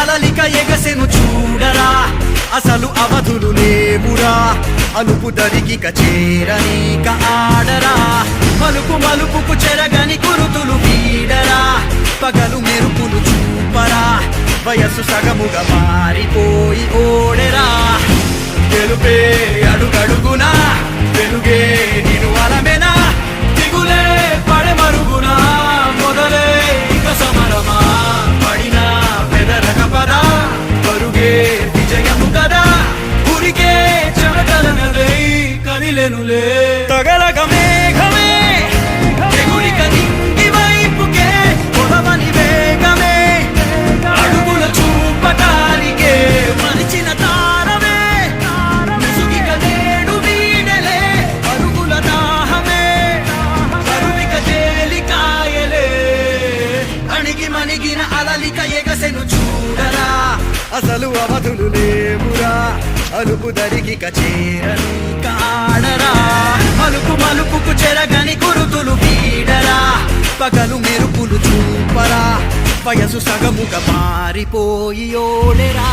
అలలిక ఎగసెను చూడరా అసలు అవధులు లేవురా అలుపు దరికిక చేరనీక ఆడరా మలుపు మలుపుకు చెరగని గురుతులు వీడరా పగలు మెరుపులు చూపరా వయస్సు సగముగా మారిపోయి ఓడెరా తెలుపే అడుగడుగునా వెలుగే నిను అలమెనా దిగులే పడమరుగునా మొదలే ఇక సమరమా పడినా పెదరక పదా పరుగే విజయము కదా ఉరికే చెమటలనలే కదిలెనులే తగలగ మేఘమే ఎగురిక నింగి వైపుకే పొడవని వేగమే అడుగుల చూపటానికే మరిచిన తారమే ముసుగిక నేడు వీడలే అరుగుల దాహమే కరువిక తేలికాయలే అణిగి మణిగిన అలలిక ఎగసెను చూడరా అసలు అవధులు లేవురా అలుపు దరికిక చేరని కాడరా మలుపు మలుపుకు చెరగని గురుతులు వీడరా పగలు మెరుపులు చూపరా వయసు సగముగా మారిపోయి ఓడెరా